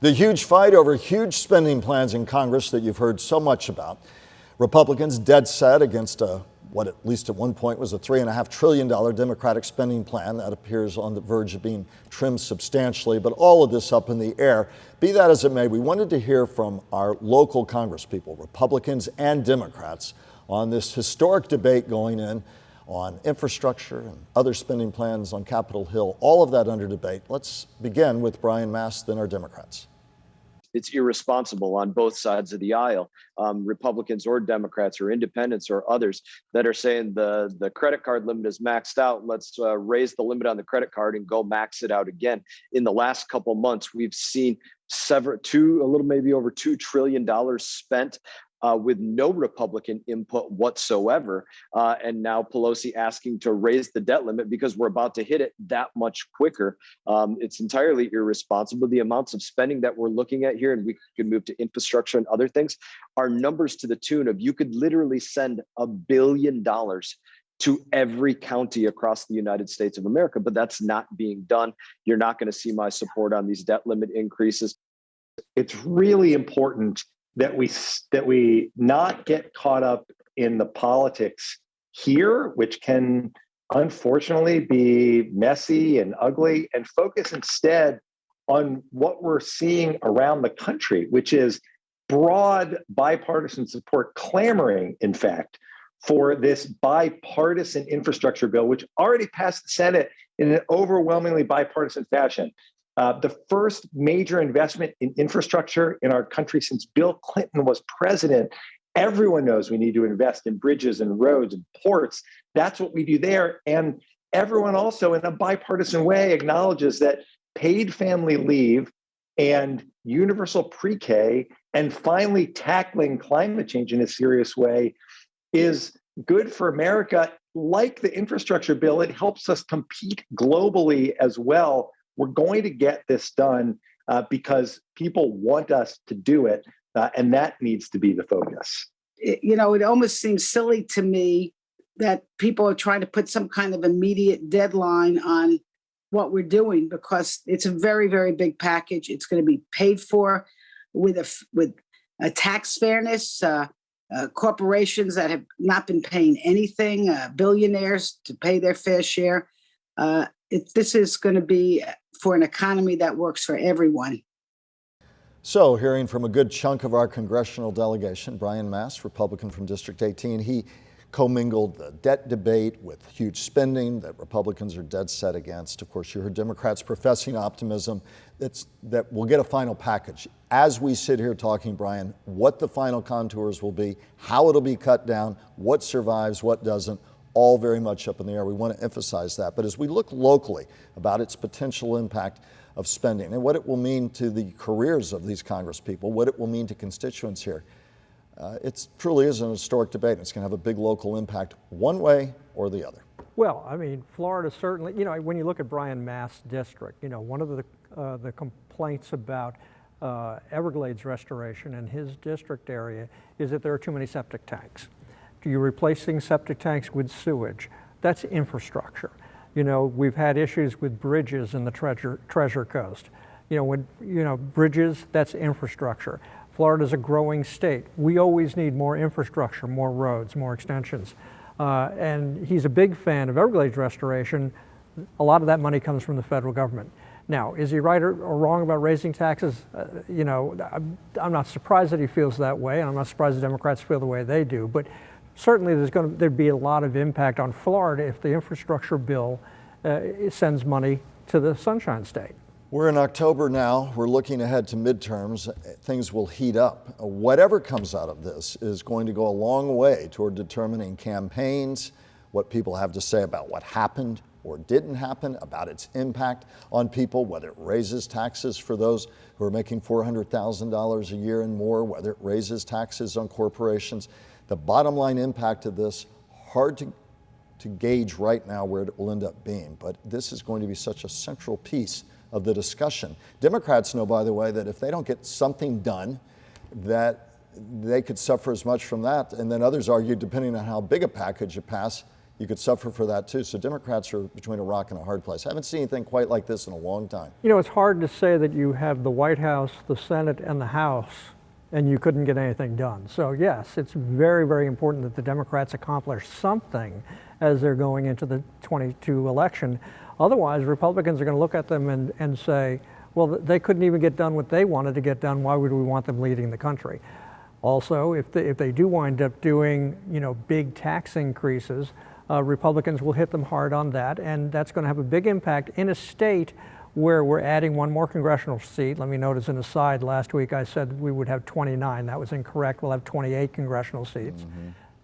The huge fight over huge spending plans in Congress that you've heard so much about. Republicans dead set against what at least at one point was a $3.5 trillion Democratic spending plan that appears on the verge of being trimmed substantially, but all of this up in the air. Be that as it may, we wanted to hear from our local Congresspeople, Republicans and Democrats, on this historic debate going in on infrastructure and other spending plans on Capitol Hill, all of that under debate. Let's begin with Brian Mast and our Democrats. It's irresponsible on both sides of the aisle, Republicans or Democrats or independents or others that are saying the credit card limit is maxed out. Let's raise the limit on the credit card and go max it out again. In the last couple of months, we've seen maybe over $2 trillion spent with no Republican input whatsoever. And now Pelosi asking to raise the debt limit because we're about to hit it that much quicker. It's entirely irresponsible. The amounts of spending that we're looking at here, and we can move to infrastructure and other things, are numbers to the tune of you could literally send $1 billion to every county across the United States of America, but that's not being done. You're not going to see my support on these debt limit increases. It's really important that we not get caught up in the politics here, which can unfortunately be messy and ugly, and focus instead on what we're seeing around the country, which is broad bipartisan support, clamoring, in fact, for this bipartisan infrastructure bill, which already passed the Senate in an overwhelmingly bipartisan fashion. The first major investment in infrastructure in our country since Bill Clinton was president. Everyone knows we need to invest in bridges and roads and ports. That's what we do there. And everyone also, in a bipartisan way, acknowledges that paid family leave and universal pre-K and finally tackling climate change in a serious way is good for America. Like the infrastructure bill, it helps us compete globally as well. We're going to get this done because people want us to do it, and that needs to be the focus. It almost seems silly to me that people are trying to put some kind of immediate deadline on what we're doing, because it's a very, very big package. It's going to be paid for with a tax fairness, corporations that have not been paying anything, billionaires to pay their fair share. This is going to be for an economy that works for everyone. So, hearing from a good chunk of our congressional delegation, Brian Mast, Republican from District 18, he commingled the debt debate with huge spending that Republicans are dead set against. Of course, you heard Democrats professing optimism that we'll get a final package. As we sit here talking, Brian, what the final contours will be, how it'll be cut down, what survives, what doesn't, all very much up in the air. We want to emphasize that. But as we look locally about its potential impact of spending and what it will mean to the careers of these congresspeople, what it will mean to constituents here, it truly is an historic debate. It's going to have a big local impact one way or the other. Well, I mean, Florida certainly, when you look at Brian Mast's district, one of the complaints about Everglades restoration in his district area is that there are too many septic tanks. You're replacing septic tanks with sewage. That's infrastructure. We've had issues with bridges in the Treasure Coast. Bridges, that's infrastructure. Florida's a growing state. We always need more infrastructure, more roads, more extensions. And he's a big fan of Everglades restoration. A lot of that money comes from the federal government. Now, is he right or wrong about raising taxes? I'm not surprised that he feels that way, and I'm not surprised the Democrats feel the way they do. But certainly there'd be a lot of impact on Florida if the infrastructure bill sends money to the Sunshine State. We're in October now. We're looking ahead to midterms. Things will heat up. Whatever comes out of this is going to go a long way toward determining campaigns, what people have to say about what happened or didn't happen, about its impact on people, whether it raises taxes for those who are making $400,000 a year and more, whether it raises taxes on corporations. The bottom line impact of this, hard to gauge right now where it will end up being, but this is going to be such a central piece of the discussion. Democrats know, by the way, that if they don't get something done, that they could suffer as much from that. And then others argue, depending on how big a package you pass, you could suffer for that too. So Democrats are between a rock and a hard place. I haven't seen anything quite like this in a long time. You know, it's hard to say that you have the White House, the Senate, and the House, and you couldn't get anything done. So yes, it's very, very important that the Democrats accomplish something as they're going into the 22 election. Otherwise, Republicans are going to look at them and say, well, they couldn't even get done what they wanted to get done. Why would we want them leading the country? Also, if they do wind up doing, you know, big tax increases, Republicans will hit them hard on that, and that's going to have a big impact in a state where we're adding one more congressional seat. Let me note as an aside, last week I said we would have 29. That was incorrect. We'll have 28 congressional seats.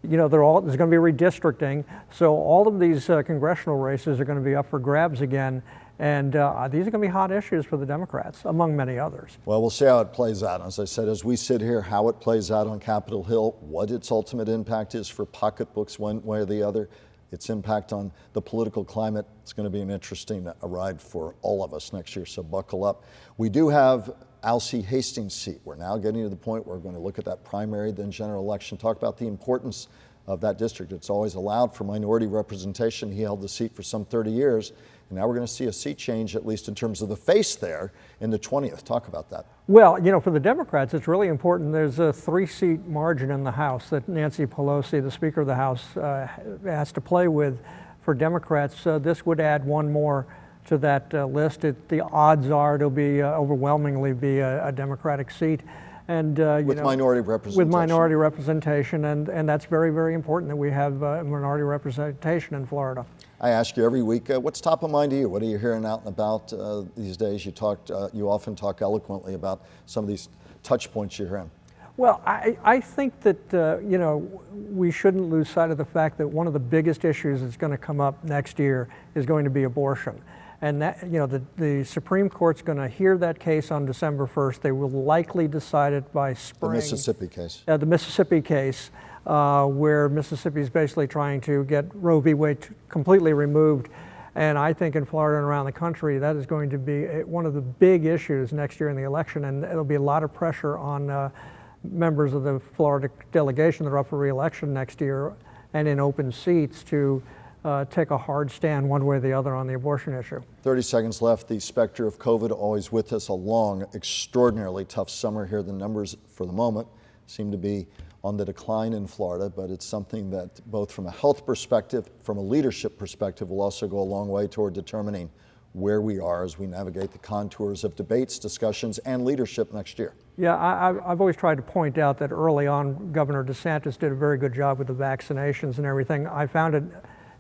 You know, there's going to be redistricting, so all of these congressional races are going to be up for grabs again, and these are going to be hot issues for the Democrats, among many others. Well, we'll see how it plays out. As I said, as we sit here, how it plays out on Capitol Hill, what its ultimate impact is for pocketbooks one way or the other, its impact on the political climate. It's going to be an interesting ride for all of us next year, so buckle up. We do have Alcee Hastings' seat. We're now getting to the point where we're going to look at that primary, then general election, talk about the importance of that district. It's always allowed for minority representation. He held the seat for some 30 years, and now we're going to see a seat change, at least in terms of the face there, in the 20th. Talk about that. Well, you know, for the Democrats, it's really important. There's a 3-seat margin in the House that Nancy Pelosi, the Speaker of the House, has to play with. For Democrats, this would add one more to that list. The odds are it'll be overwhelmingly be a Democratic seat. And with minority representation. With minority representation, and that's very, very important that we have minority representation in Florida. I ask you every week, what's top of mind to you? What are you hearing out and about these days? You often talk eloquently about some of these touch points you're hearing. Well, I think that you know, we shouldn't lose sight of the fact that one of the biggest issues that's going to come up next year is going to be abortion. And that, you know, the Supreme Court's going to hear that case on December 1st. They will likely decide it by spring. The Mississippi case. The Mississippi case, where Mississippi is basically trying to get Roe v. Wade completely removed. And I think in Florida and around the country, that is going to be one of the big issues next year in the election. And it'll be a lot of pressure on members of the Florida delegation that are up for re-election next year and in open seats to take a hard stand one way or the other on the abortion issue. 30 seconds left. The specter of COVID always with us. A long, extraordinarily tough summer here. The numbers for the moment seem to be on the decline in Florida, but it's something that both from a health perspective, from a leadership perspective, will also go a long way toward determining where we are as we navigate the contours of debates, discussions, and leadership next year. Yeah, I've always tried to point out that early on, Governor DeSantis did a very good job with the vaccinations and everything. I found it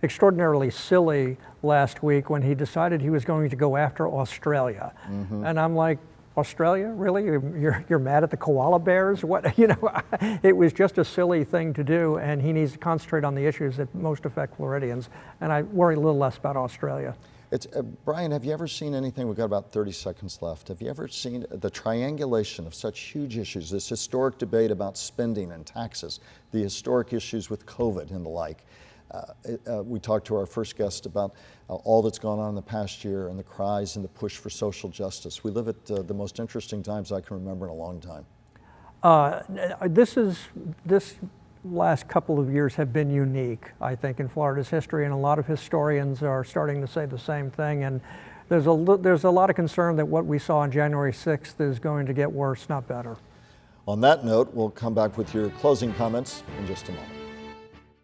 extraordinarily silly last week when he decided he was going to go after Australia. And I'm like, Australia, really? You're mad at the koala bears? What, you know, it was just a silly thing to do, and he needs to concentrate on the issues that most affect Floridians. And I worry a little less about Australia. It's, Brian, have you ever seen anything, we've got about 30 seconds left, have you ever seen the triangulation of such huge issues, this historic debate about spending and taxes, the historic issues with COVID and the like? We talked to our first guest about all that's gone on in the past year and the cries and the push for social justice. We live at the most interesting times I can remember in a long time. This last couple of years have been unique, I think, in Florida's history, and a lot of historians are starting to say the same thing. And there's a lot of concern that what we saw on January 6th is going to get worse, not better. On that note, we'll come back with your closing comments in just a moment.